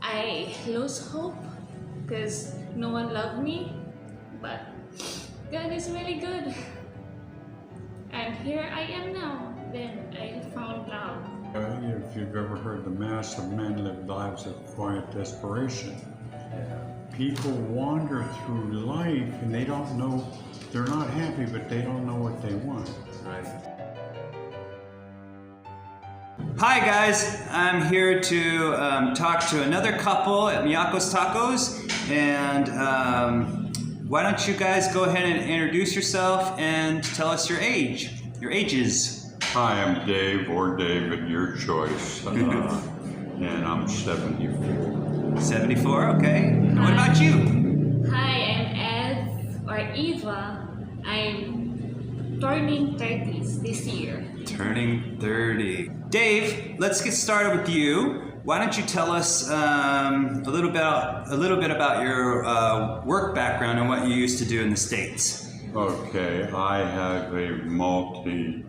I lost hope because no one loved me, but God is really good. And here I am now. Then I found love. If you've ever heard the mass of men live lives of quiet desperation, people wander through life and they don't know, they're not happy, but they don't know what they want. Right. Hi guys, I'm here to talk to another couple at Miyako's Tacos, and why don't you guys go ahead and introduce yourself and tell us your ages. Hi, I'm Dave, or David, your choice, and I'm 74. 74, okay. And what about you? Hi, I'm Ed or Eva. I'm turning 30s this year. Turning 30. Dave, let's get started with you. Why don't you tell us a little bit about your work background and what you used to do in the States? Okay, I have a multi-tiered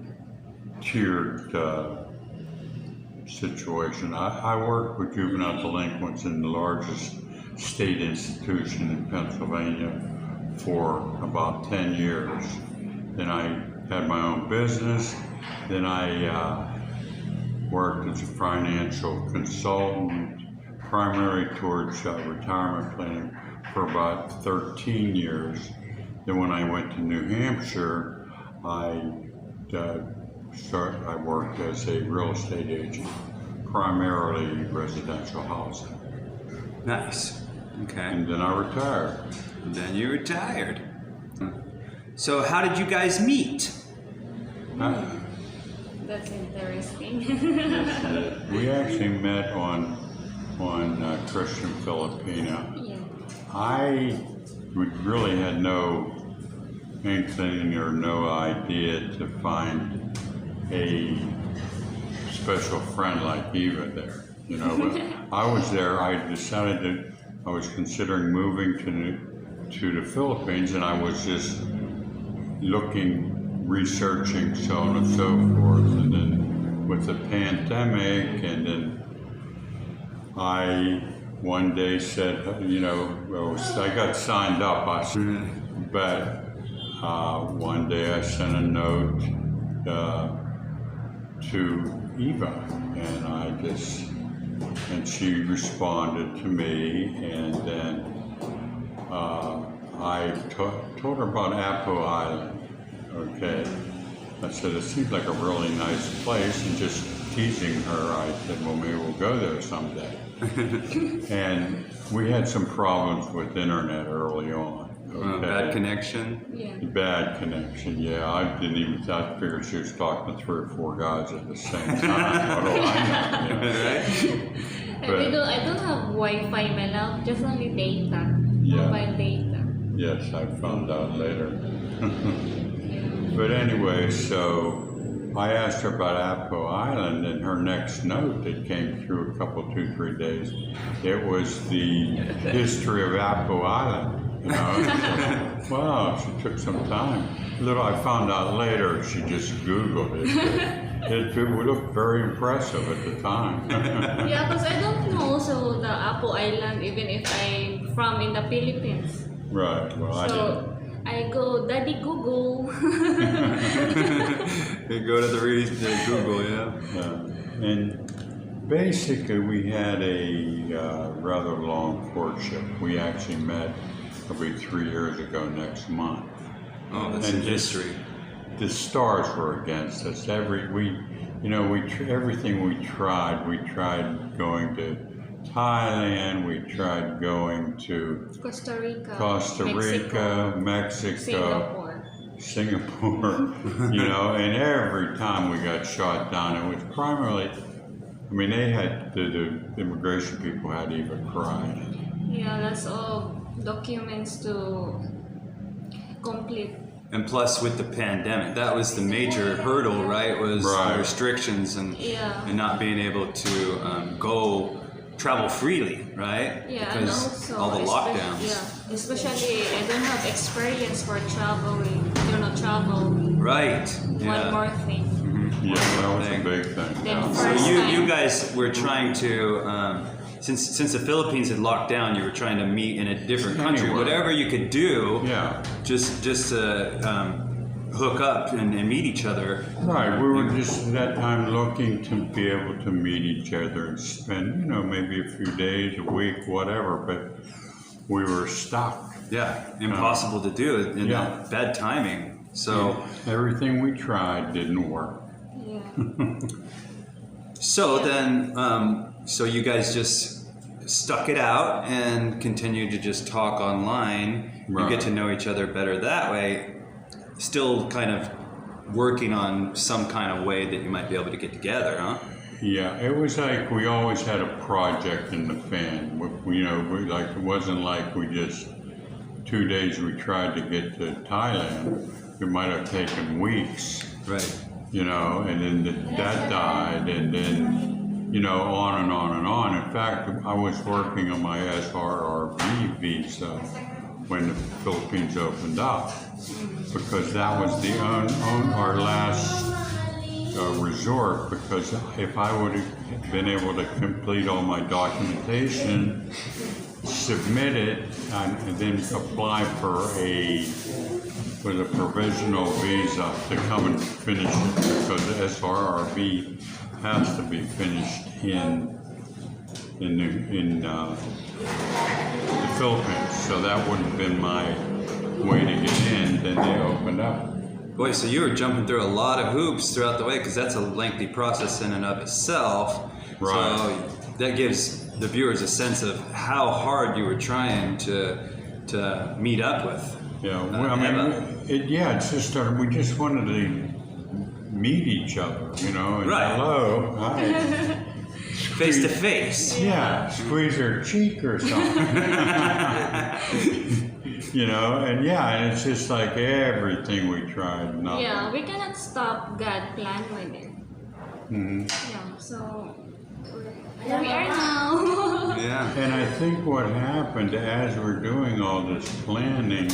situation. I work with juvenile delinquents in the largest state institution in Pennsylvania for about 10 years. Then I had my own business. Then I worked as a financial consultant, primarily towards retirement planning for about 13 years. Then when I went to New Hampshire, I worked as a real estate agent, primarily residential housing. Nice. Okay. And then I retired. Then you retired. So how did you guys meet? That's interesting. We actually met on Christian Filipina. Yeah. I really had no inkling or no idea to find a special friend like Eva there. You know, but I was there. I decided that I was considering moving to the Philippines, and I was just looking, researching, so on and so forth. And then with the pandemic, and then I one day said, you know, I got signed up, but one day I sent a note to Eva, and she responded to me, and then I told her about Apple Island. Okay, I said it seems like a really nice place, and just teasing her, I said, well, maybe we'll go there someday. And we had some problems with internet early on. Okay. Bad connection? Yeah. Bad connection, yeah. I figured she was talking to 3 or 4 guys at the same time. What do I know? Right? I don't have Wi-Fi, my love, just only data. Yeah. Mobile data. Yes, I found out later. But anyway, so I asked her about Apple Island, and her next note that came through a couple, 2-3 days, it was the history of Apple Island. You know, so, wow, she took some time. I found out later she just Googled it. It looked very impressive at the time. Yeah, because I don't know also the Apple Island, even if I'm from in the Philippines. Right. Well, So I go, Daddy Google. You go to the Google, yeah. And basically, we had a rather long courtship. We actually met probably 3 years ago next month. Oh, that's in history. The stars were against us. Everything we tried. We tried going to Thailand. We tried going to Costa Rica, Mexico, Singapore. You know, and every time we got shot down, it was primarily. I mean, they had the immigration people had even cried. Yeah, that's all documents to complete. And plus with the pandemic, that was the major hurdle, right? Was the restrictions and not being able to travel freely, right? Yeah, because and also all the lockdowns. Yeah, especially I don't have experience for traveling. Travel. Right. One more thing. Yeah, that was a big thing. Then So you guys were trying to since the Philippines had locked down, you were trying to meet in a different country. Anywhere. Whatever you could do, Yeah. just to hook up and meet each other. Right, we were just at that time looking to be able to meet each other and spend, maybe a few days, a week, whatever, but we were stuck. Yeah, impossible to do in Yeah. that bad timing. So, Everything we tried didn't work. Yeah. so then, so you guys just stuck it out and continued to just talk online. You Right. get to know each other better that way. Still kind of working on some kind of way that you might be able to get together, huh? Yeah, it was like we always had a project in the fan. It wasn't like we just 2 days we tried to get to Thailand. It might have taken weeks, Right. and then that died, and then on and on and on. In fact, I was working on my SRRB visa when the Philippines opened up, because that was our last resort, because if I would have been able to complete all my documentation, submit it, and then apply for a provisional visa to come and finish it, because the SRRB has to be finished in the Philippines. So that would have been my way to get in. Then they opened up. Boy, so you were jumping through a lot of hoops throughout the way, because that's a lengthy process in and of itself. Right. So that gives the viewers a sense of how hard you were trying to meet up with. Yeah, Eva. it's just we just wanted to meet each other, and Right. hello, hi. Face to face. Yeah, squeeze her cheek or something. and it's just like everything we tried, nothing. Yeah, we cannot stop God plan with it. Mhm. Yeah, so here we are now. Yeah. And I think what happened as we're doing all this planning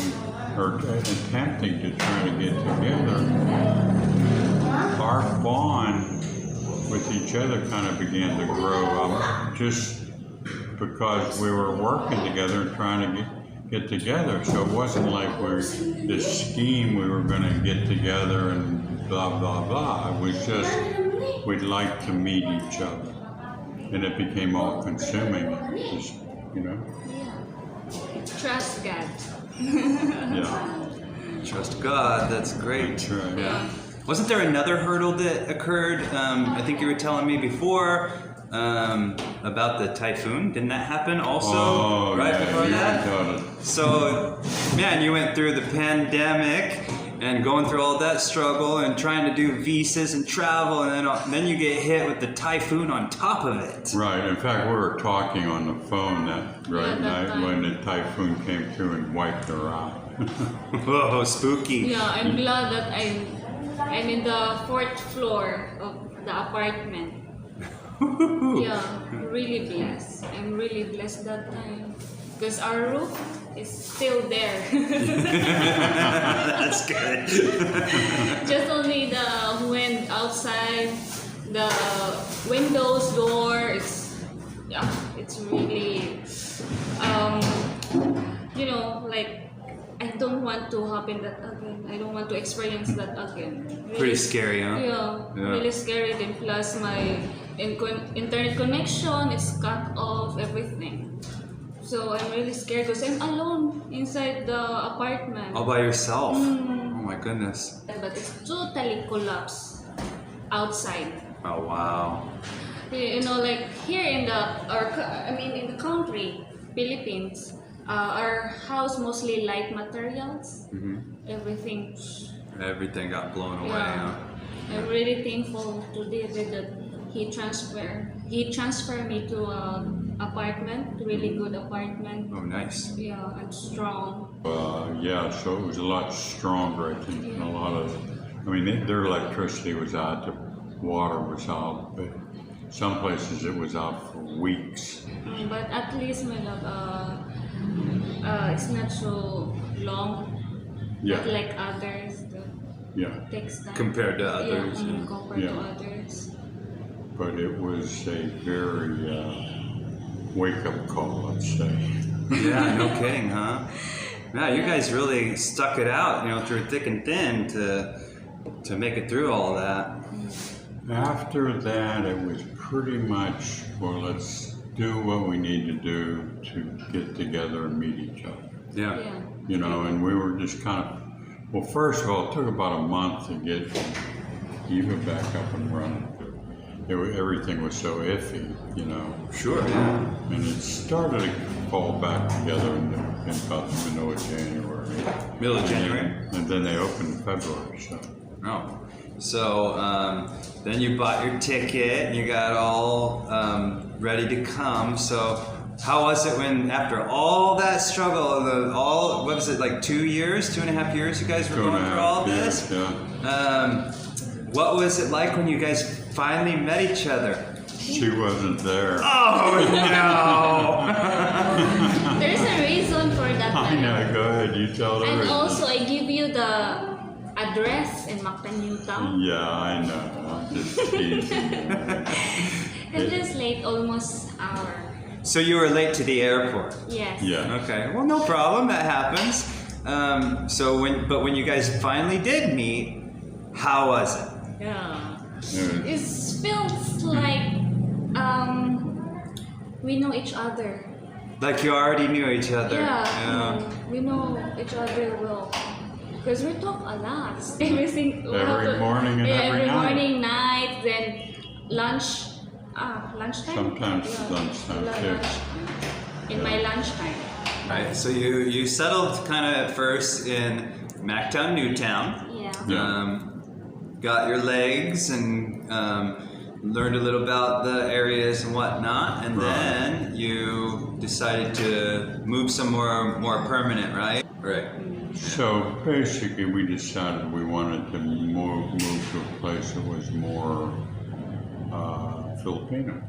or attempting to try to get together, our bond with each other kind of began to grow up, just because we were working together and trying to get together. So it wasn't like this scheme we were going to get together and blah, blah, blah. It was just we'd like to meet each other. And it became all consuming, just, Trust God. yeah. Trust God. That's great. That's right. Yeah. Wasn't there another hurdle that occurred? I think you were telling me before about the typhoon. Didn't that happen also before that? So, man, you went through the pandemic and going through all that struggle and trying to do visas and travel, and then you get hit with the typhoon on top of it. Right. In fact, we were talking on the phone that night time. when the typhoon came through and wiped her out. Whoa, spooky. Yeah, I'm glad that I'm in the 4th floor of the apartment. Yeah, really blessed. I'm really blessed that time, because our roof is still there. That's good. Just only the wind outside, the windows, door. It's really, I don't want to happen that again. I don't want to experience that again. Really, Pretty scary, huh? Yeah, really scary. Then plus my internet connection is cut off, everything. So I'm really scared because I'm alone inside the apartment. All by yourself. Oh my goodness. But it's totally collapsed outside. Oh wow. Like here in the country, Philippines, our house mostly light materials. Everything. Everything got blown away. Yeah. Huh? I'm really thankful to David that he transferred me to apartment, really good apartment. Oh nice. Yeah, and strong. So it was a lot stronger, I think, than a lot of. Their electricity was out, the water was out, but some places it was out for weeks. But at least my love, it's not so long. Yeah. Not like others. Yeah. Takes time. Compared to others. Yeah, compared Yeah. to others. But it was a very wake-up call, let's say. Yeah, no kidding, huh? Yeah, you guys really stuck it out, through thick and thin to make it through all of that. After that, it was pretty much, well, let's do what we need to do to get together and meet each other. Yeah. And we were just kind of, well, first of all, it took about a month to get Eva back up and running. Everything was so iffy, Sure, yeah. And it started to fall back together in about the middle of January. Middle of January? And then they opened in February, so. Oh. So then you bought your ticket and you got all ready to come. So how was it when, after all that struggle, what was it, like 2 years, 2.5 years you guys were going through all this? Yeah. What was it like when you guys finally met each other? She wasn't there. Oh no! There's a reason for that. I know, go ahead, you tell her. And also, I give you the address in Mactan, Newtown. Yeah, I know. I'm just teasing. I'm just late, almost an hour. So you were late to the airport? Yes. Yeah. Okay, well, no problem, that happens. But when you guys finally did meet, how was it? Yeah. It feels like we know each other. Like you already knew each other. Yeah. We know each other well. Because we talk a lot. Every morning and every every night. morning, night, then lunchtime? Sometimes lunchtime too. In my lunchtime. Right, so you settled kind of at first in Mactown, Newtown. Yeah. Yeah. Got your legs and learned a little about the areas and whatnot, and Right. then you decided to move somewhere more permanent, right? Right. So basically, we decided we wanted to move to a place that was more Filipino.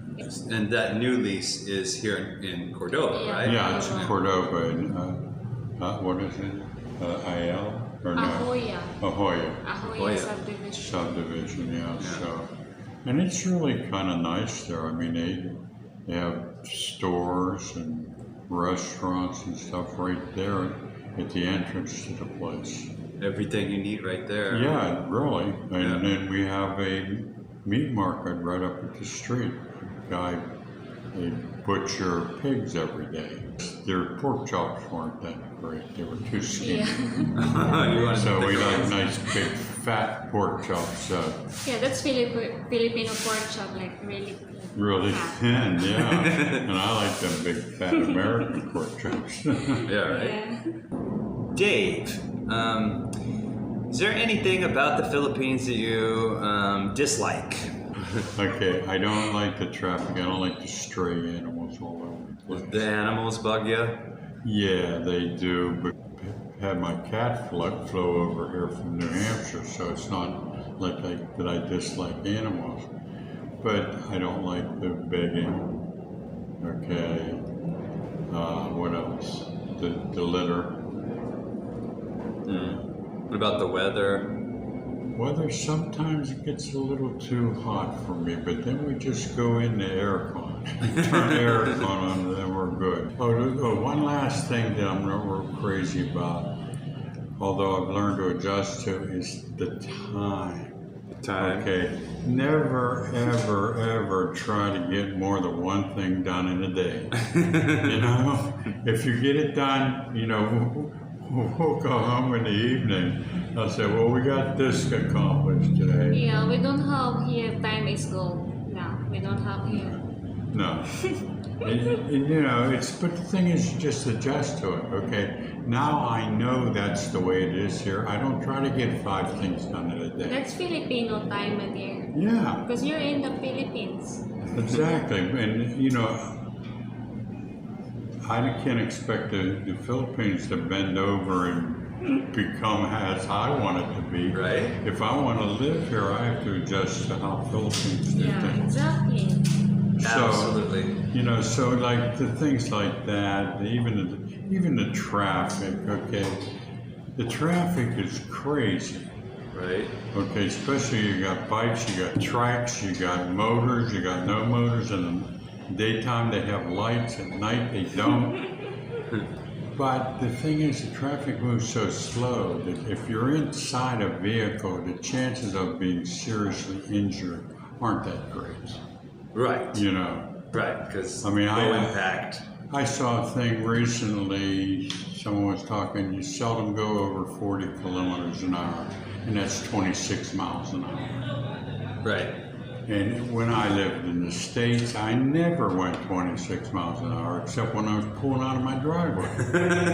And that new lease is here in Cordova, Yeah. right? Yeah, it's in Cordova. And, what is it? Awhile? Or no? Ahoya. Ahoya Ahoya subdivision. subdivision, yeah. So, and it's really kind of nice there. I mean, they have stores and restaurants and stuff right there at the entrance to the place. Everything you need right there. Yeah, really. And Yeah. then we have a meat market right up at the street. They butcher pigs every day. Their pork chops weren't that great. They were too skinny. Yeah. You wanted So the we thicker like ones. nice big fat pork chops. Yeah, that's Filipino pork chop, like really. Really fat. thin, yeah. And I like them big fat American pork chops. Yeah, right. Yeah. Dave, is there anything about the Philippines that you dislike? Okay, I don't like the traffic. I don't like the stray animals all over the place. The animals bug you? Yeah, they do, but I had my cat flow over here from New Hampshire, so it's not like that I dislike animals. But I don't like the begging. Okay. What else? The litter. What about the weather? Weather, sometimes it gets a little too hot for me, but then we just go in the aircon. Turn the aircon on, and then we're good. Oh, one last thing that I'm real crazy about, although I've learned to adjust to, is the time. Time. Okay, never, ever, ever try to get more than one thing done in a day. If you get it done, we'll go home in the evening. I'll say, well, we got this accomplished today. Yeah, we don't have here time is go. No, we don't have here. No. But the thing is, you just adjust to it, okay? Now I know that's the way it is here. I don't try to get 5 things done in a day. That's Filipino time, my dear. Yeah, Because you're in the Philippines. exactly. And, I can't expect the Philippines to bend over and become as I want it to be. Right. If I want to live here, I have to adjust to how Philippines do Yeah, things. exactly. So, Absolutely. so like the things like that, even the traffic, okay? The traffic is crazy, Right. okay? Especially you got bikes, you got trikes, you got motors, you got no motors, and Daytime they have lights, at night they don't. But the thing is, the traffic moves so slow that if you're inside a vehicle, the chances of being seriously injured aren't that great. Right. You know? Right, because I mean, low impact. I saw a thing recently, someone was talking, you seldom go over 40 kilometers an hour, and that's 26 miles an hour. Right. And when I lived in the States, I never went 26 miles an hour, except when I was pulling out of my driveway,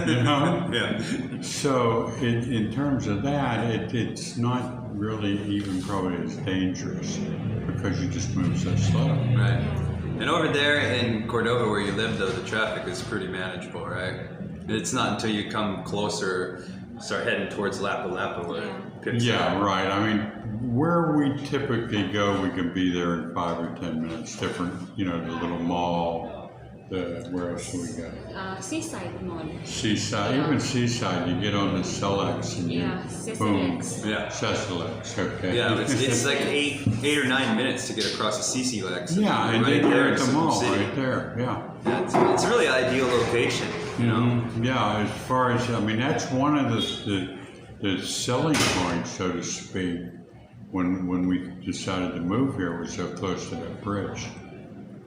you know? Yeah. So in terms of that, it's not really even probably as dangerous because you just move so slow. Right. And over there in Cordova where you live, though, the traffic is pretty manageable, right? It's not until you come closer, start heading towards Lapa where it picks Yeah, up. right. I mean, where we typically go, we can be there in 5 or 10 minutes. Different, you know, the little mall. Where else do we go? Seaside Mall. Seaside. Yeah. Even Seaside, you get on the Celex and Yeah, you boom. Cecilex. Yeah. Cecilex, okay. Yeah, it's like eight or 9 minutes to get across the CC Lex. Yeah, and right then there you're in at the Silver mall, City. right there, yeah. Yeah, it's a really ideal location, you know? Mhm. Yeah, as far as, I mean, that's one of the selling points, so to speak, when we decided to move here, was so close to that bridge.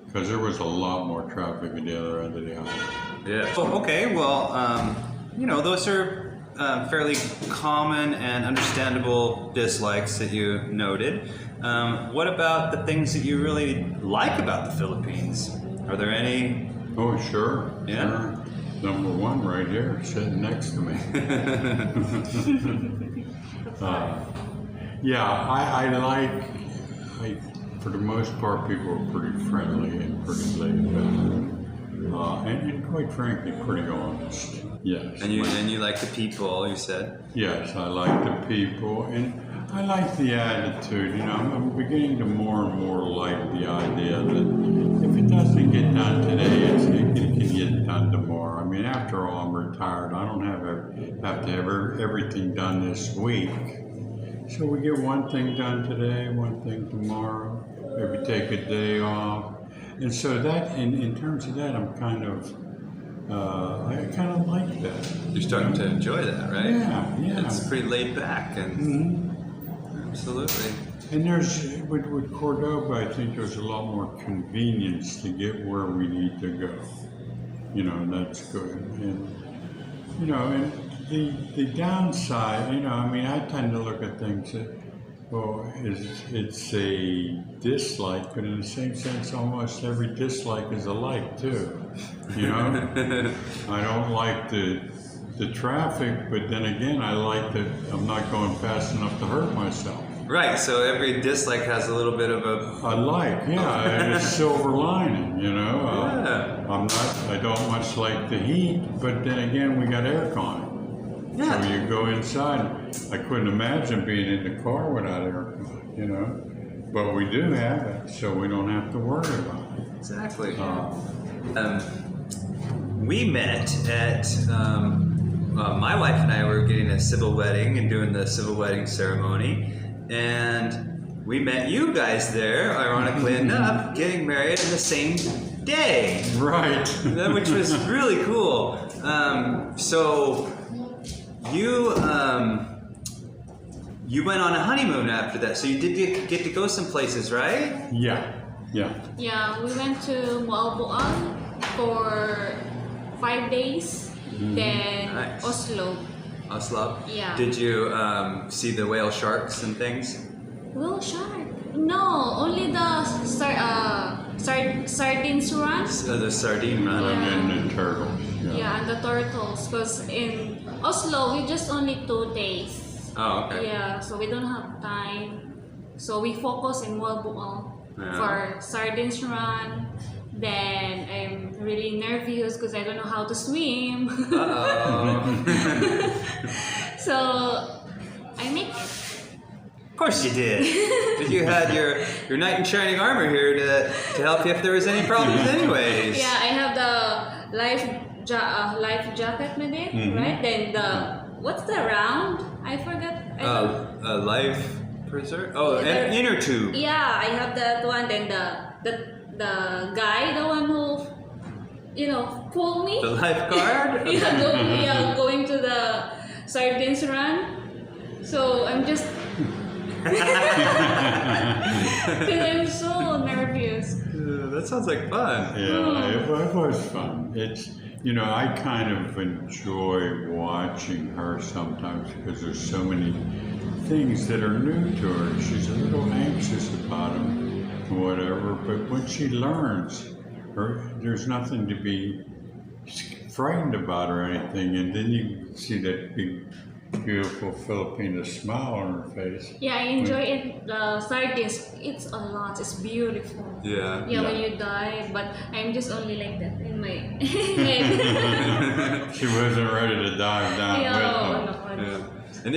Because there was a lot more traffic at the other end of the island. Yeah. Oh, okay, well, you know, those are fairly common and understandable dislikes that you noted. What about the things that you really like about the Philippines? Are there any? Oh, sure. Yeah? Sure. Number one right here, sitting next to me. Yeah, for the most part, people are pretty friendly and pretty laid back. And quite frankly, pretty honest. Yes. And you like the people, you said? Yes, I like the people, and I like the attitude. You know, I'm beginning to more and more like the idea that if it doesn't get done today, it can get done tomorrow. I mean, after all, I'm retired. I don't have to have everything done this week. So we get one thing done today, one thing tomorrow, maybe take a day off. And so that, in terms of that, I'm kind of, I kind of like that. You're starting to enjoy that, right? Yeah. It's pretty laid back and absolutely. And there's, with Cordova, I think there's a lot more convenience to get where we need to go. You know, and that's good. And, you know, and the downside, you know, I mean, I tend to look at things that, well, it's a dislike, but in the same sense, almost every dislike is a like too. You know, I don't like the traffic, but then again, I like that I'm not going fast enough to hurt myself. Right, so every dislike has a little bit of a... I like, yeah, and a silver lining, you know. Yeah. I don't much like the heat, but then again, we got aircon. Yeah. So you go inside. I couldn't imagine being in the car without aircon, you know. But we do have it, so we don't have to worry about it. Exactly. We met at... my wife and I were getting a civil wedding and doing the civil wedding ceremony. And we met you guys there, ironically enough, getting married on the same day. Right. Which was really cool. So you went on a honeymoon after that. So you did get to go some places, right? Yeah. Yeah, we went to Moalboal for 5 days. Then Nice. Oslo. Oslo? Yeah. Did you see the whale sharks and things? Well, shark. No, only the sardines runs. The sardine run. And the turtles. Yeah, and the turtles. Because in Oslo, we just only 2 days. Oh, okay. Yeah, so we don't have time. So we focus in Moalboal for sardines run. Then I'm really nervous because I don't know how to swim. So I make it. Of course you did. You had your knight in shining armor here to help you if there was any problems anyways. Yeah, I have the life jacket with it, right? Then what's the round? I forgot. Life preserve? Oh, Yeah, an inner tube. Yeah, I have that one. Then the the guy, the one who, pulled me. The lifeguard? Going to the sardines run. So I'm just, because I'm so nervous. That sounds like fun. Yeah, it was fun. It's, I kind of enjoy watching her sometimes because there's so many things that are new to her. She's a little anxious about them, whatever, but when she learns, there's nothing to be frightened about or anything, and then you see that big, beautiful Filipina smile on her face. Yeah, I enjoy it. The sardines, it's a lot. It's beautiful. Yeah. Yeah, when you dive, but I'm just only like that in my head. She wasn't ready to dive down with them. Yeah. And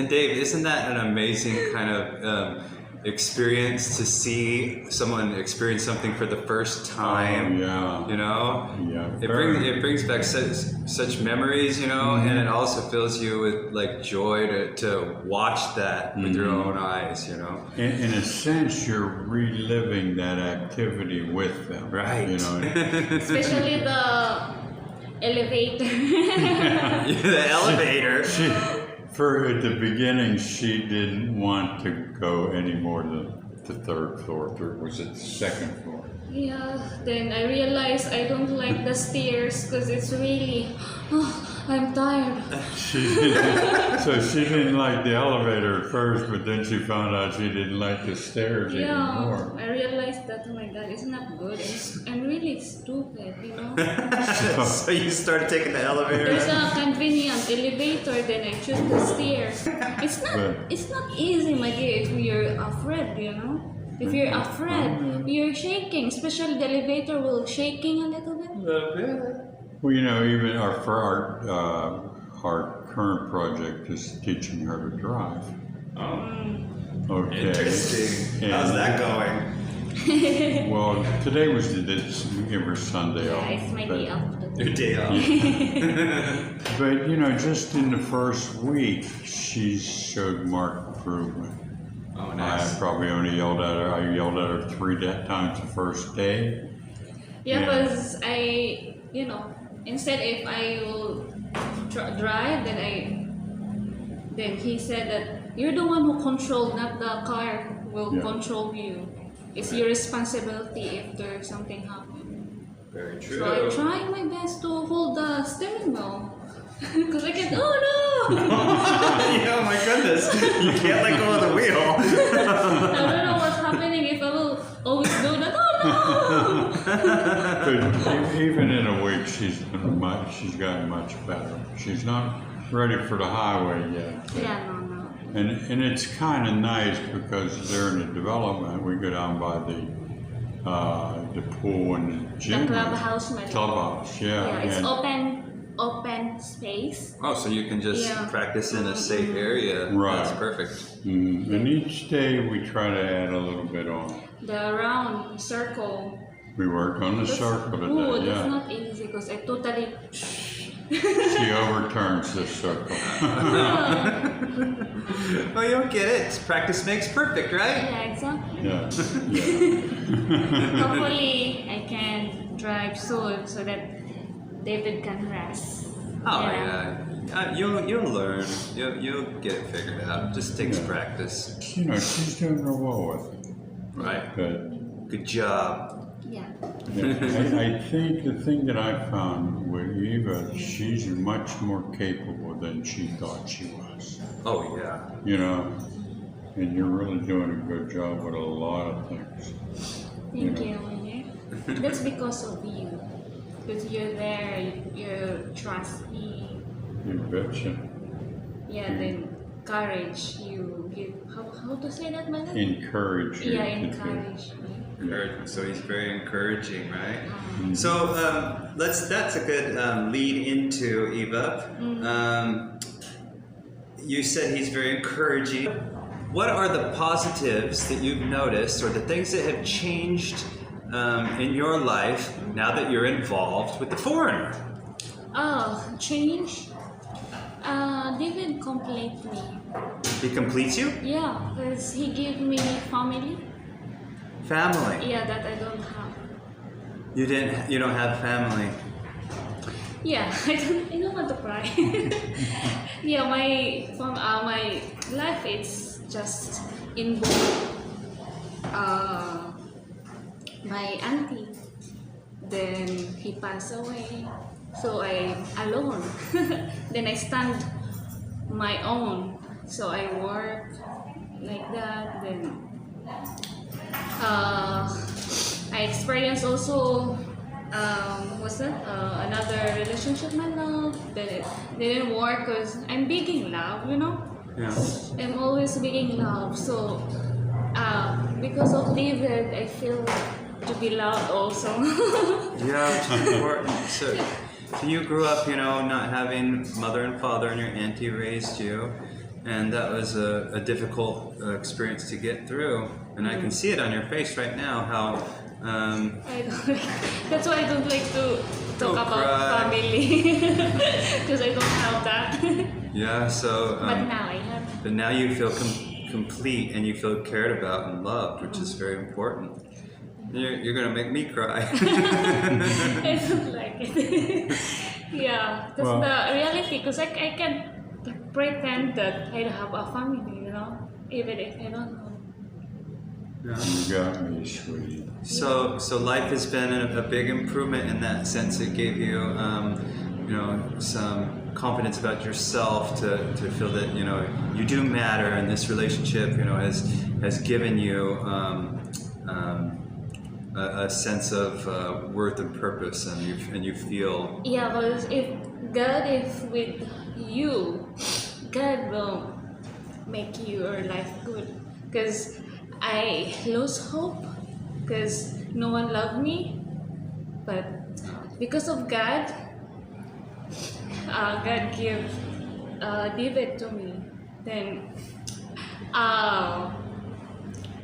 Dave, isn't that an amazing kind of experience to see someone experience something for the first time? Yeah. Yeah. It brings back such memories, and it also fills you with like joy to watch that with your own eyes, In a sense, you're reliving that activity with them. Right. Especially the elevator. The elevator. At the beginning, she didn't want to go any more than the third floor. Was it the second floor? Yeah, then I realized I don't like the stairs because it's really, I'm tired. So she didn't like the elevator at first, but then she found out she didn't like the stairs anymore. I realized that, oh my god, it's not good. I'm really stupid, So you started taking the elevator? There's a convenient elevator, then I choose the stairs. It's not easy, my dear, if you're afraid, If you're afraid, you're shaking, especially the elevator will shaking a little bit. Well, even our current project is teaching her to drive. Okay. Interesting. How's that going? Well, today was we give her Sunday off. Yeah, it's my day off. Your day off. But just in the first week, she showed marked improvement. Oh, nice. I probably only yelled at her. I yelled at her 3 times the first day. Yeah, because I, instead if I will drive, then he said that you're the one who controlled, not the car will control you. It's your responsibility if there's something happen. Very true. So I try my best to hold the steering wheel. Because I can't, oh no! Oh my goodness, you can't let go of the wheel. I don't know what's happening if I will always do that. Oh no! But even in a week, she's gotten much better. She's not ready for the highway yet. Yeah, no. And it's kind of nice because during the development, we go down by the pool and the gym. The clubhouse. Clubhouse, yeah. Yeah, it's open space. Oh, so you can just practice in a safe area. Right. That's perfect. Mm-hmm. And each day we try to add a little bit on. The round circle. We worked on the circle today, Oh, that's not easy because I totally... She overturns this circle. Well, you'll get it. Practice makes perfect, right? Yeah, exactly. Yeah. Hopefully, I can drive soon so that David can rest. Oh yeah. You'll learn. You'll get it figured out. It just takes practice. She's doing real well with it. Right. Good job. Yeah. I think the thing that I found with Eva, she's much more capable than she thought she was. Oh yeah. And you're really doing a good job with a lot of things. Thank you. That's because of you. Because you're there, you trust me. You betcha. Yeah, then courage. You give, how to say that, Mother? Encourage you. Yeah, encourage me. So he's very encouraging, right? So that's a good lead into Eva. You said he's very encouraging. What are the positives that you've noticed, or the things that have changed in your life now that you're involved with the foreigner? Oh, change? David completes me. He completes you? Yeah, because he gave me family. Family. Yeah, that I don't have. You don't have family. Yeah, I don't want to cry. Yeah, my life is just involved my auntie. Then he passed away, so I'm alone. Then I stand my own, so I work like that. Then I experienced also what's that? Another relationship, my love. Then it didn't work because I'm big in love, you know. Yeah. I'm always big in love. So because of David, I feel to be loved also. Yeah, it's important. So you grew up, not having mother and father, and your auntie raised you, and that was a difficult experience to get through. And I can see it on your face right now how. I don't like, that's why I don't like to talk about cry. family because I don't have that. Yeah, so. But now I have. But now you feel complete and you feel cared about and loved, which is very important. You're gonna make me cry. I don't like it. Yeah, that's Well, the reality. Because I can't pretend that I have a family, even if I don't know. Yeah. You got me, sweetie. So life has been a big improvement in that sense. It gave you, some confidence about yourself to feel that you do matter, and this relationship has given you a sense of worth and purpose, and you feel. Yeah, because if God is with you, God will make your life good. Because I lost hope because no one loved me, but because of God, God gave David to me. Then,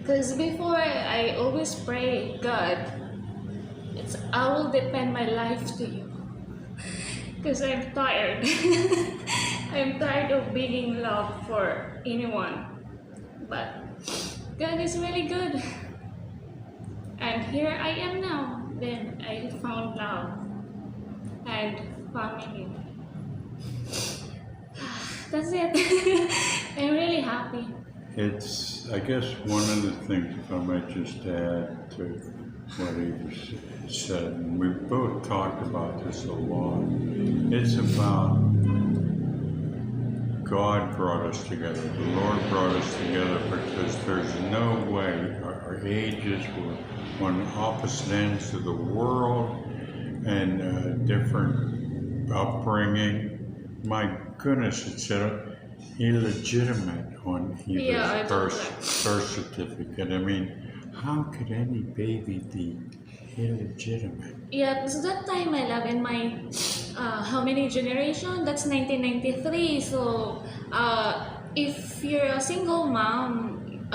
because before I always pray, God, I will depend my life to you, because I'm tired. I'm tired of being loved for anyone, but God is really good. And here I am now. Then I found love and family. That's it. I'm really happy. It's, I guess, one of the things, if I might just add to what he said, and we both talked about this a lot. It's about God brought us together. The Lord brought us together because there's no way our ages were on opposite ends of the world and different upbringing. My goodness, it's illegitimate on either birth certificate. I mean, how could any baby be illegitimate? Yeah, because that time I love in my how many generation? That's 1993. So if you're a single mom,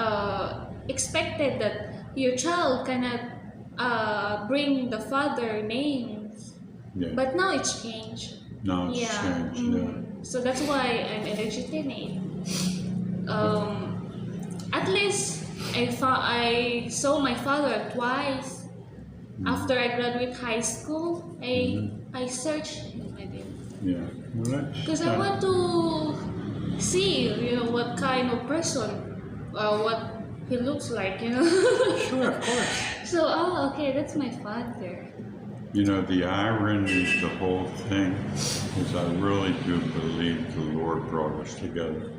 expected that your child cannot bring the father names. Yeah. But now it's changed. Now it's changed. Yeah. So that's why I'm illegitimate. At least I saw my father twice. After I graduated high school, I searched him. I did. Yeah. Well, Because I want to see, what kind of person, what he looks like, Sure, of course. So, okay, that's my father. The irony of the whole thing is I really do believe the Lord brought us together.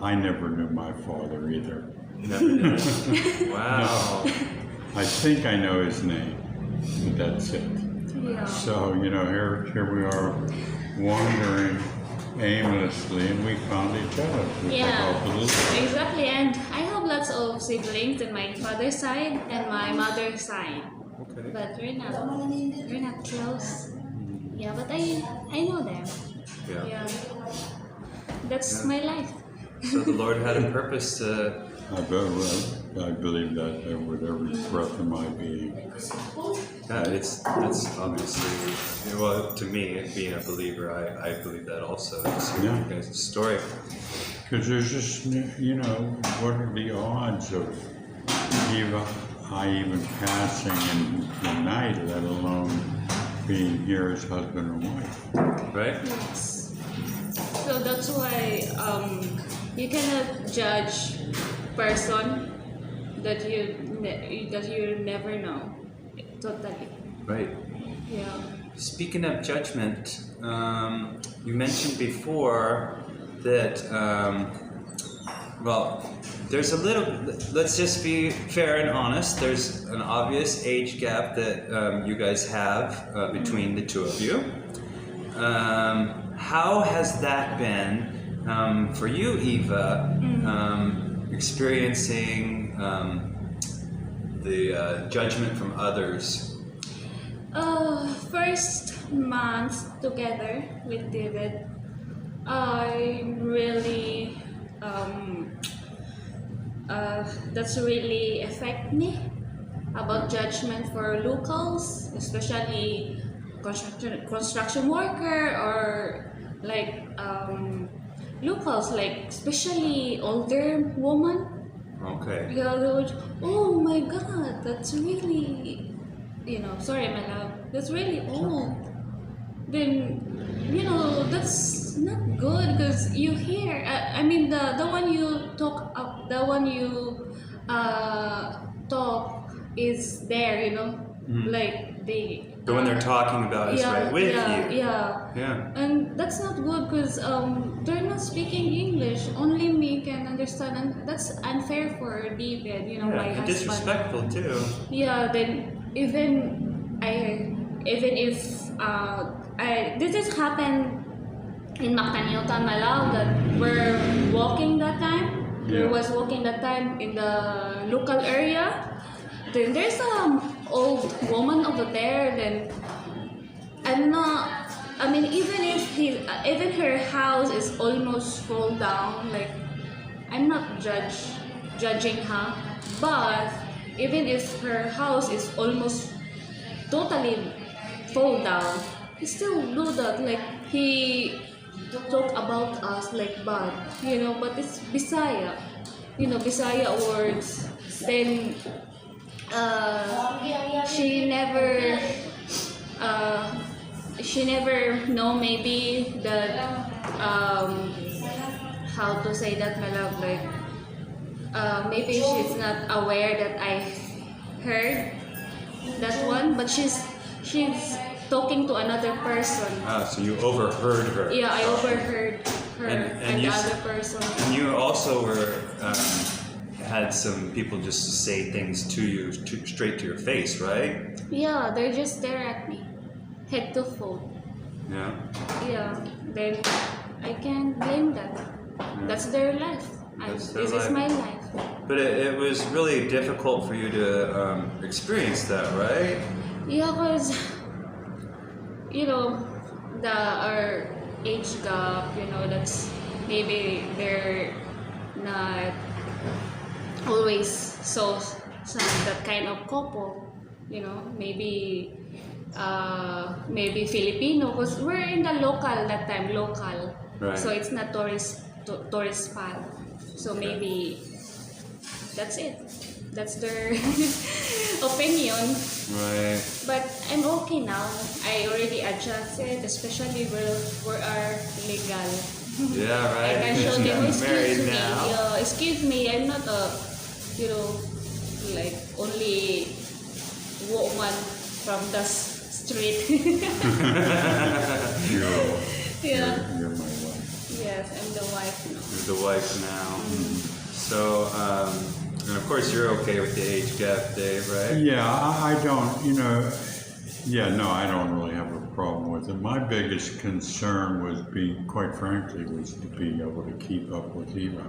I never knew my father either. Never did. Wow. No. I think I know his name, but that's it. Yeah. So, here we are wandering aimlessly, and we found each other. With the help of the Lord. Exactly. And I have lots of siblings on my father's side and my mother's side. Okay. But we're not close. Yeah, but I know them. Yeah. That's my life. So the Lord had a purpose to. I believe that with every breath of my being. Yeah, it's obviously, well, to me, being a believer, I believe that also. It's your guys' story. Because there's just, what are the odds of I even passing in the night, let alone being here as husband and wife. Right? Yes. So that's why you cannot judge person that you never know. Totally. Right. Yeah. Speaking of judgment, you mentioned before that, well, there's a little, let's just be fair and honest, there's an obvious age gap that you guys have between the two of you. How has that been for you, Eva, experiencing the judgment from others? First month together with David, I really that's really affect me about judgment for locals, especially construction worker or like locals, like especially older woman. Okay. Yeah, they would, oh my god, that's really, sorry my love, that's really old. Then, that's not good because you hear, I mean, the one you talk up, the one you talk is there, like they. The one they're talking about is right with you. Yeah. And that's not good because they're not speaking English. Only me can understand, and that's unfair for David. My and husband. disrespectful too. Yeah. Then even if this has happened in Mactanilta, Malao, that we're walking that time. Yeah. We was walking that time in the local area. Then there's old woman over there. Then I'm not. I mean, even her house is almost fall down. Like I'm not judging her, but even if her house is almost totally fall down, he still do that. Like he talk about us like bad, But it's Bisaya, Bisaya words. Then. She never know maybe that how to say that, my love, like maybe she's not aware that I heard that one, but she's talking to another person. So you overheard her. Yeah, I overheard her and the other person. And you also were had some people just say things to you straight to your face, right? Yeah, they're just stare at me, head to foot. Yeah. Yeah, then I can't blame that. That's their life. That's their This is life. my life. But it was really difficult for you to experience that, right? Yeah, cause our age gap. That's maybe they're not always so that kind of couple. Maybe Filipino, because we're in the local that time, Right. so it's not tourist spot. So maybe that's it. That's their opinion. Right. But I'm okay now. I already adjusted, especially we are legal. Yeah, right. I can show them, I'm married excuse me. now. Excuse me, I'm not a, like only woman from the street. Yeah. You're my wife. Yes, I'm the wife now. You're the wife now. So, and of course you're okay with the age gap, Dave, right? Yeah, I don't, I don't really have a problem with it. My biggest concern was quite frankly, was to be able to keep up with Eva.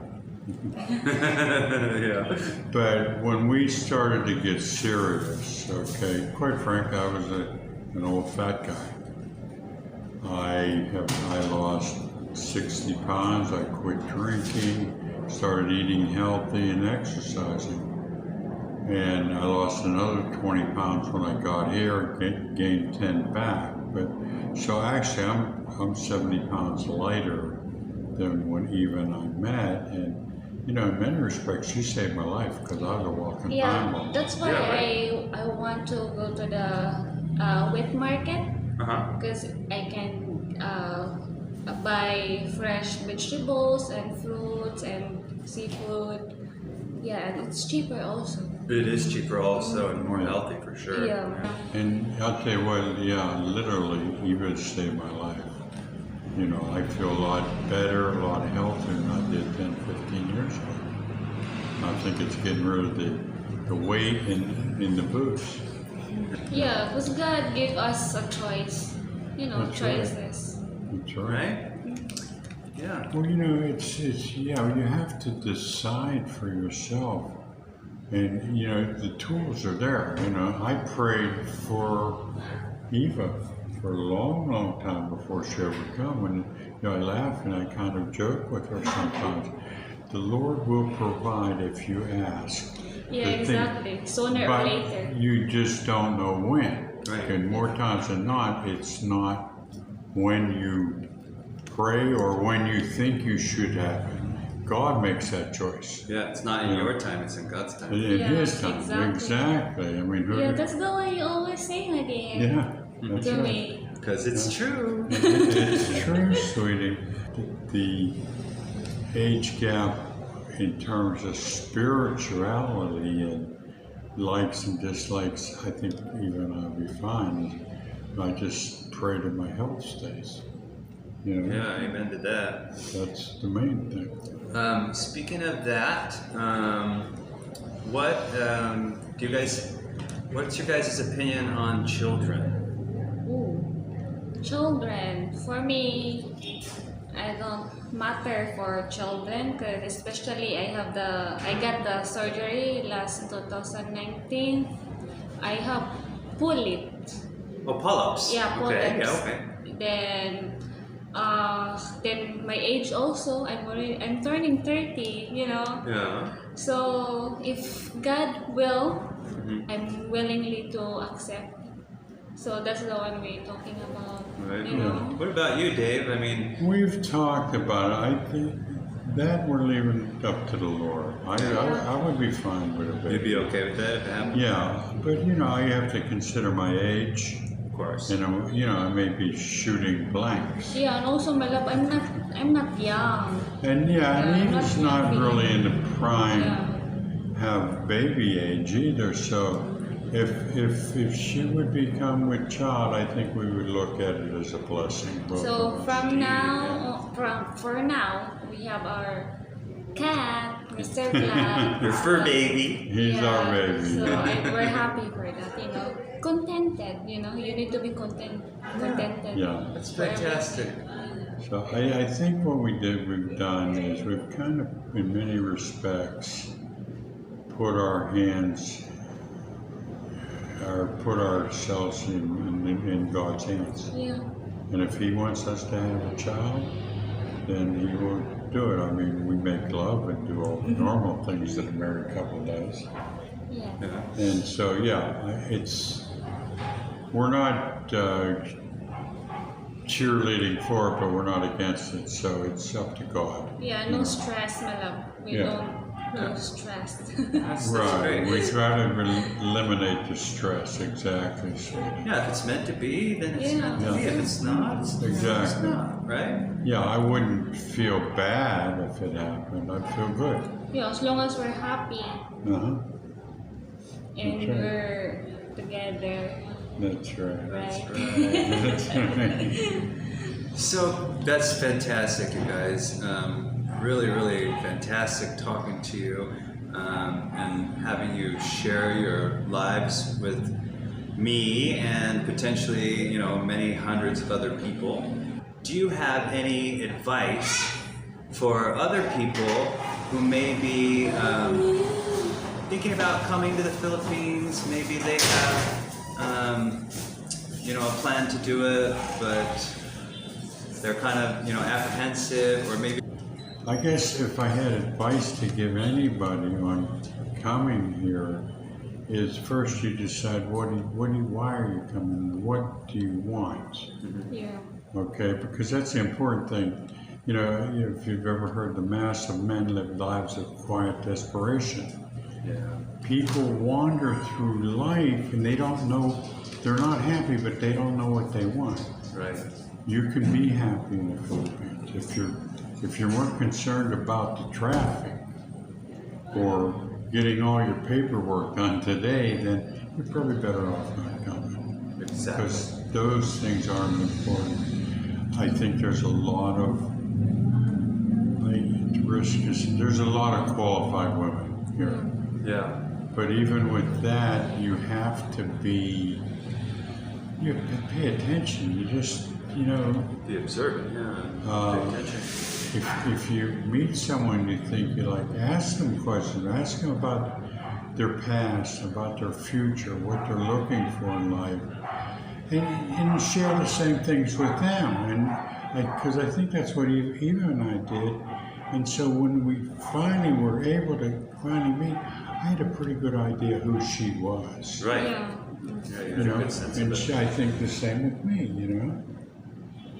Yeah. But when we started to get serious, okay, quite frankly, I was an old fat guy. I lost 60 pounds, I quit drinking, started eating healthy and exercising. And I lost another 20 pounds when I got here, gained 10 back. But so actually I'm 70 pounds lighter than when Eva and I met. And you know, in many respects, she saved my life because I was a walking time Yeah, bomb. that's why Yeah, right. I want to go to the wet market because I can buy fresh vegetables and fruits and seafood. Yeah, and it's cheaper also. It is cheaper also and more healthy for sure. Yeah. And I'll tell you what, yeah, literally, Eva saved my life. You know, I feel a lot better, a lot healthier than I did 10, 15 years ago. I think it's getting rid of the weight in the boots. Yeah, because God gave us a choice. You know, That's right. choices. That's right. Right? Yeah. Well, you know, it's yeah, you have to decide for yourself. And, you know, the tools are there. You know, I prayed for Eva for a long, long time before she ever come. And, you know, I laugh and I kind of joke with her sometimes. The Lord will provide if you ask. Yeah, The thing- exactly. Sooner or But later. you just don't know when. Right. And more times than not, it's not when you pray or when you think you should have it. God makes that choice. Yeah, it's not in Yeah. your time, it's in God's time. In Yeah, His time. exactly. Exactly. I mean, who? Yeah, that's the way you always say again Yeah, that's to right. me. Because it's true. It's true, sweetie. The age gap in terms of spirituality and likes and dislikes, I think even I'll be fine. I just pray that my health stays. You know, Yeah, amen to that. that's the main thing. Speaking of that, what do you guys? What's your guys' opinion on children? Ooh. Children. For me, I don't matter for children because especially I got the surgery last 2019. I have pull-it. Oh, pull-ups. Yeah, pull-ups. Okay. Yeah. Okay. Then my age also. I'm turning 30. You know. Yeah. So if God will, Mhm. I'm willingly to accept. So that's the one we're talking about. Right. You know. What about you, Dave? I mean, We've talked about it. I think that we're leaving it up to the Lord. I would be fine with a baby. you'd be okay with that if it happened? Yeah, but you know, I have to consider my age, Of course. and you know, I may be shooting blanks. Yeah, and also my love, I'm not young. And yeah, and I'm Eva's not not happy. really in the prime, Yeah. have baby age either. So, if she would become with child, I think we would look at it as a blessing. both So of us. for now, we have our cat, Mr. Black. Your fur baby. He's our baby. So we're happy for that, you know. Contented, you know. You need to be contented. Yeah. That's for everything. fantastic. So I think what we've done is we've kind of, in many respects, put our hands, or put ourselves in God's hands. Yeah. And if He wants us to have a child, then He will do it. I mean, we make love and do all the normal things that a married couple does. Yeah. Yeah. And so, yeah, we're not cheerleading for it, but we're not against it. So it's up to God. Yeah, you no know. stress, my love. We Yeah. don't stress. That's Right. great. We try to eliminate the stress. Exactly, sweetie. Yeah, if it's meant to be, then it's Yeah. meant to be. If it's not, it's Exactly. not, right? Yeah, I wouldn't feel bad if it happened. I'd feel good. Yeah, as long as we're happy Uh-huh. and That's right. we're together, That's right. right? That's right. So that's fantastic, you guys. Really, really fantastic talking to you and having you share your lives with me and potentially, you know, many hundreds of other people. Do you have any advice for other people who may be thinking about coming to the Philippines? Maybe they have, you know, a plan to do it, but they're kind of, you know, apprehensive, or maybe. I guess if I had advice to give anybody on coming here, is first you decide why are you coming? What do you want? Yeah. Okay, because that's the important thing. you know, if you've ever heard the mass of men live lives of quiet desperation. Yeah. People wander through life and they don't know, they're not happy, but they don't know what they want. Right. You can be happy in the Philippines if you weren't concerned about the traffic or getting all your paperwork done today, then you're probably better off not coming. Exactly. Because those things aren't important. I think there's a lot of there's a lot of qualified women here. Yeah. But even with that, you have to pay attention. You just, you know, Be observant, yeah. Pay attention. if you meet someone you think you like, ask them questions. Ask them about their past, about their future, what they're looking for in life, and share the same things with them. And because I think that's what Eva and I did. And so when we finally were able to meet, I had a pretty good idea who she was. Right. Yeah. Yeah, you You have know, a good sense and of it. I think the same with me, you know.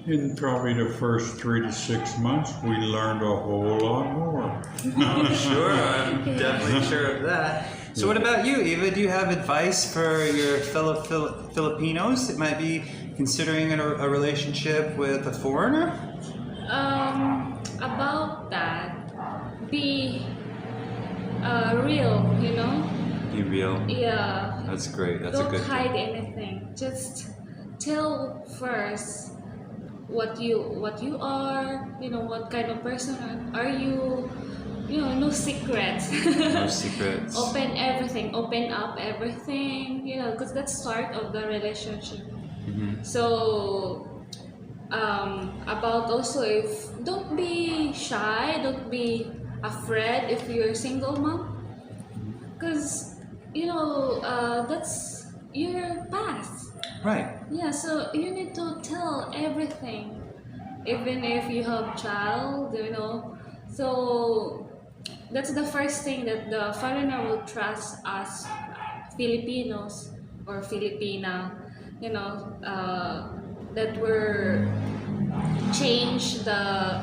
In probably the first 3 to 6 months, we learned a whole lot more. Oh, sure, I'm definitely sure of that. So what about you, Eva? Do you have advice for your fellow Filipinos that might be considering a relationship with a foreigner? About that, be real, you know? Be real. Yeah. That's great. That's a Don't good hide thing. anything. Just tell first what you are, you know, what kind of person are you, you know, no secrets. No secrets. Open everything, open up everything, you know, because that's part of the relationship. Mm-hmm. So about also, if don't be shy, don't be afraid if you're a single mom, because you know that's your past. Right. Yeah, so you need to tell everything, even if you have child, you know. So that's the first thing that the foreigner will trust us Filipinos or Filipina, you know, that we're change the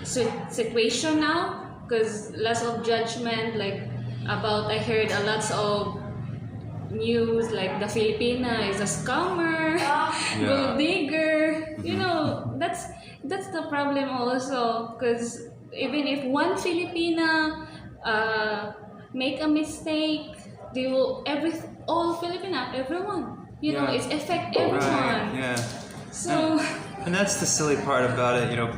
situation now, because lots of judgment, like about, I heard a lots of news like the Filipina is a scammer, gold digger. You know, that's the problem also, because even if one Filipina make a mistake, they will all Filipina, everyone. You know, Yeah. it's affect everyone. Right. Yeah. So And that's the silly part about it, you know,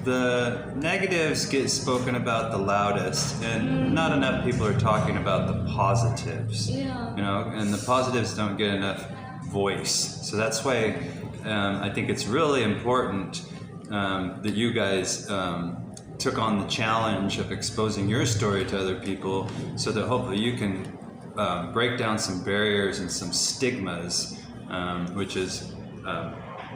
the negatives get spoken about the loudest, and not enough people are talking about the positives. yeah. You know, and the positives don't get enough voice. So that's why I think it's really important that you guys took on the challenge of exposing your story to other people, so that hopefully you can break down some barriers and some stigmas, which is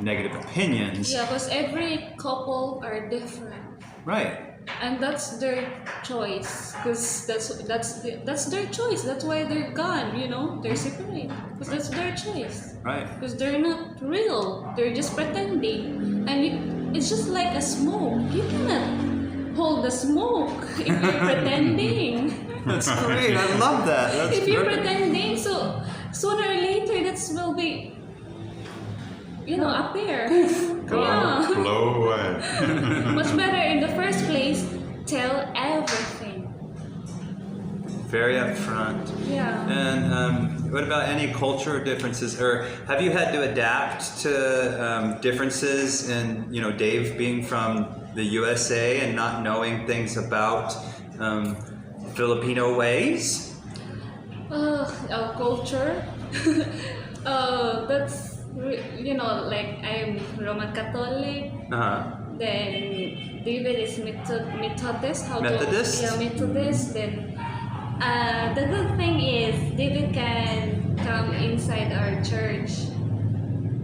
negative opinions. Yeah, because every couple are different, Right. and that's their choice. Because that's their choice. That's why they're gone. You know, they're separate. Because that's their choice. Right. Because they're not real. They're just pretending, and it's just like a smoke. You cannot hold the smoke if you're pretending. That's great. I love that. That's If you're perfect. pretending, so sooner or later that will be, you know, appear. Yeah. Blow away. Much better in the first place, tell everything. Very upfront. Yeah. And what about any cultural differences, or have you had to adapt to differences in, you know, Dave being from the USA and not knowing things about Filipino ways? Our culture. You know, like I'm Roman Catholic. Uh-huh. Then David is Methodist. Methodist? Yeah, Methodist. Then the good thing is David can come inside our church.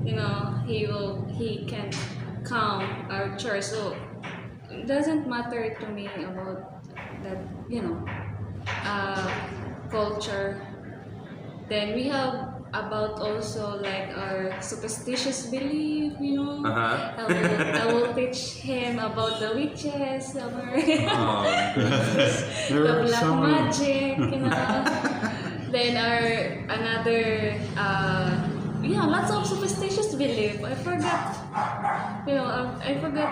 You know, he can come our church. So it doesn't matter to me about that, you know, culture. Then we have about also like our superstitious belief, you know. Uh-huh. I will teach him about the witches, our Oh, goodness. There the are black some. magic, you know. Then another yeah, lots of superstitious belief. I forgot, you know, I forgot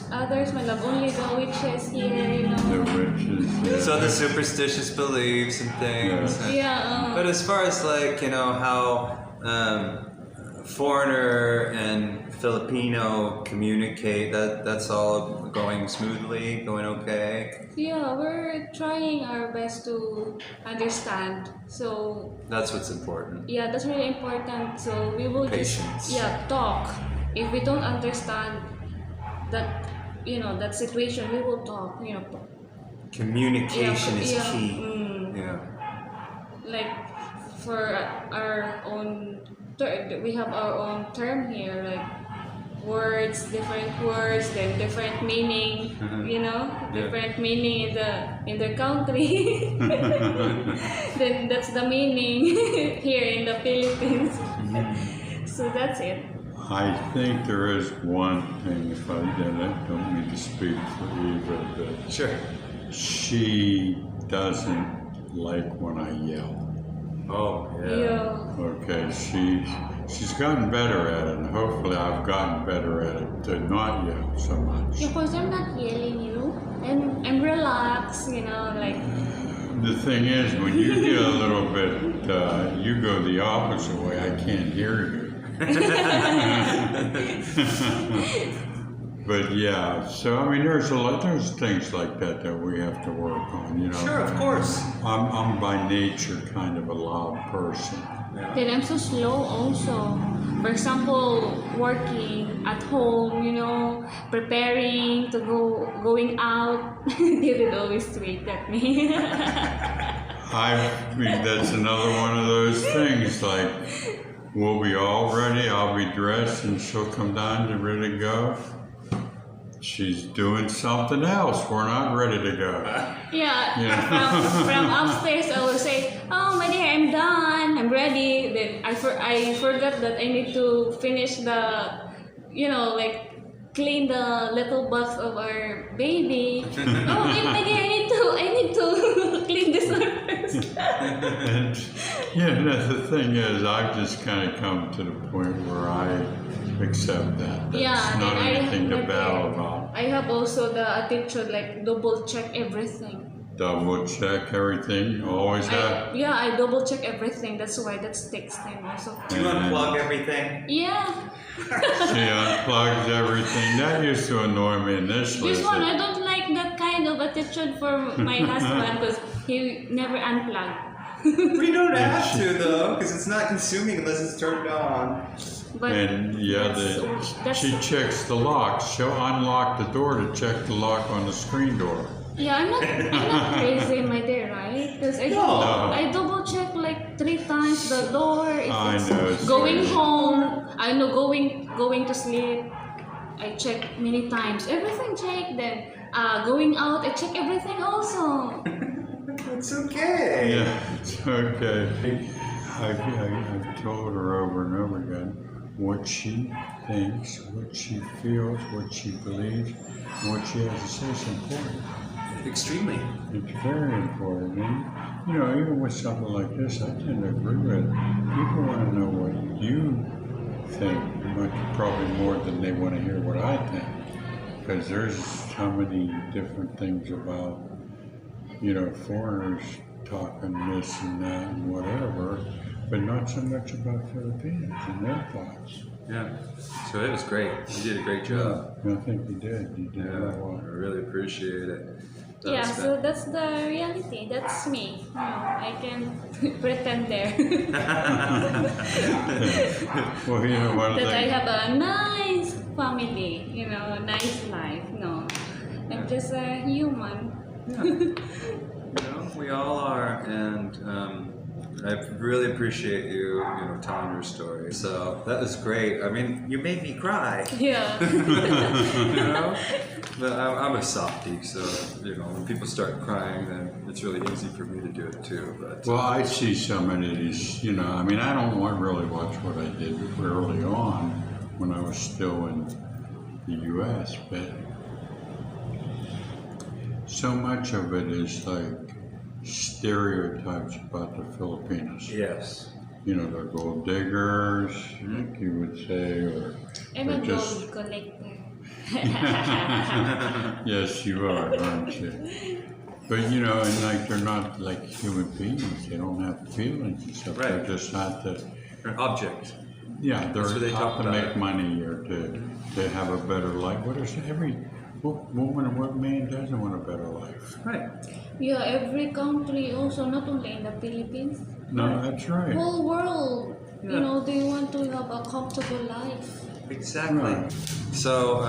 others. My love, only the witches here, you The know. witches. So the superstitious beliefs and things. Yeah. But as far as like, you know, how foreigner and Filipino communicate, that's all going smoothly, going okay. Yeah, we're trying our best to understand. So That's what's important. yeah, that's really important. So we will Patience. just talk. If we don't understand that, you know, that situation, we will talk. You know, Communication is yeah, key. Yeah. like for our own we have our own term here, like words, different words, then different meaning, you know, Yeah. different meaning in the country. Then that's the meaning here in the Philippines. So that's it. I think there is one thing, if I don't mean to speak for Eva, but Sure. she doesn't like when I yell. Oh, Yeah. Okay, she's gotten better at it, and hopefully I've gotten better at it to not yell so much. Yeah, because I'm not yelling you. I'm relaxed, you know, like The thing is, when you get a little bit, you go the opposite way. I can't hear you. But yeah, so I mean, there's things like that we have to work on. You know. Sure, of course. I'm by nature kind of a loud person. then I'm so slow also. For example, working at home, you know, preparing to going out, they would always wait at me. I mean, that's another one of those things. Like, we'll be all ready. I'll be dressed, and she'll come down to ready to go. She's doing something else. We're not ready to go. Yeah, Yeah. from upstairs I will say, "Oh my dear, I'm done. I'm ready." Then I forgot that I need to finish the, you know, like clean the little box of our baby. Oh, my dear, I need to clean this one first. And yeah, the thing is, I've just kind of come to the point where I accept that. That's Yeah, not then anything to like, battle about. I have also the attitude like double check everything. Double check everything. Always have. I double check everything. That's why that takes time also. Do you unplug everything? Yeah. She unplugs everything. That used to annoy me initially. This one, I don't like that kind of attitude for my husband because he never unplugged. We don't have to though, because it's not consuming unless it's turned on. But And yeah, she checks the lock. She'll unlock the door to check the lock on the screen door. yeah, I'm not crazy, my dear, right? Because I double check like 3 times the door. If I it's know, it's going crazy. home, I know going to sleep. I check many times. Everything check. Then going out, I check everything also. It's okay. Yeah, it's okay. I've told her over and over again what she thinks, what she feels, what she believes, and what she has to say is important. Extremely. It's very important. And, you know, even with something like this, I tend to agree with it. People want to know what you think, much probably more than they want to hear what I think. Because there's so many different things about, you know, foreigners talking this and that and whatever, but not so much about Filipinos and their thoughts. Yeah. So it was great. You did a great job. I think you did. You did Yeah, very well. I really appreciate it. That Yeah, was so that's the reality. That's me. You know, I can pretend there Well, you know, one of the that I things. have a nice family. You know, a nice life. No, I'm just a human. Yeah. You know, we all are, and I really appreciate you telling your story. So that was great. I mean, you made me cry. Yeah. But I'm a softie, so when people start crying, then it's really easy for me to do it too. But Well, I see some of these, I mean, I don't really watch what I did early on when I was still in the U.S., but so much of it is like stereotypes about the Filipinos. yes, They're gold diggers, like you would say, or I'm a just gold collector. yes, you are, aren't you? But and like they're not like human beings. They don't have feelings and stuff. Right. They're just not the. an object. Yeah, they're That's what they out talk to about. make money or to have a better life. What is what woman and what man doesn't want a better life? Right. Yeah, every country also, not only in the Philippines, No, that's right. whole world, Yeah. they want to have a comfortable life. Exactly. Right. So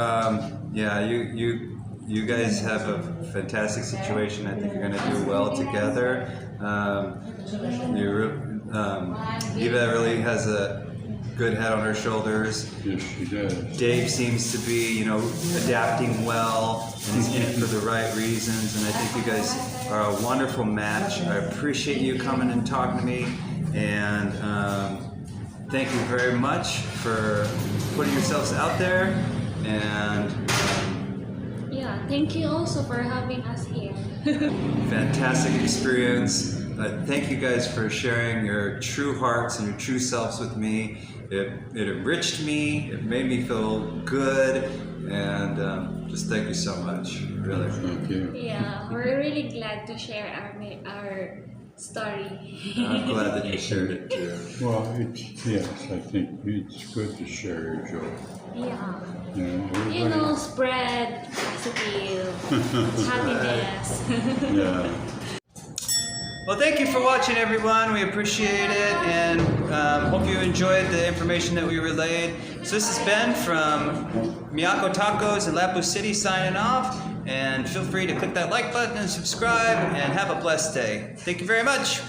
yeah, you guys have a fantastic situation. I think you're going to do well together. Eva really has a good head on her shoulders. Yes, she does. Dave seems to be, adapting well and is in it for the right reasons. And I think you guys are a wonderful match. I appreciate you coming and talking to me. And thank you very much for putting yourselves out there. And Yeah, thank you also for having us here. fantastic experience. Thank you guys for sharing your true hearts and your true selves with me. It enriched me. It made me feel good. And just thank you so much. Really. Thank you. Yeah, we're really glad to share our story. I'm glad that you shared it too. Well, yes, I think it's good to share your joy. Yeah. Everybody- Spread positive happiness. Yeah. Well, thank you for watching, everyone. We appreciate it, and hope you enjoyed the information that we relayed. So this is Ben from Miyako Tacos in Lapu City signing off, and feel free to click that like button and subscribe, and have a blessed day. Thank you very much.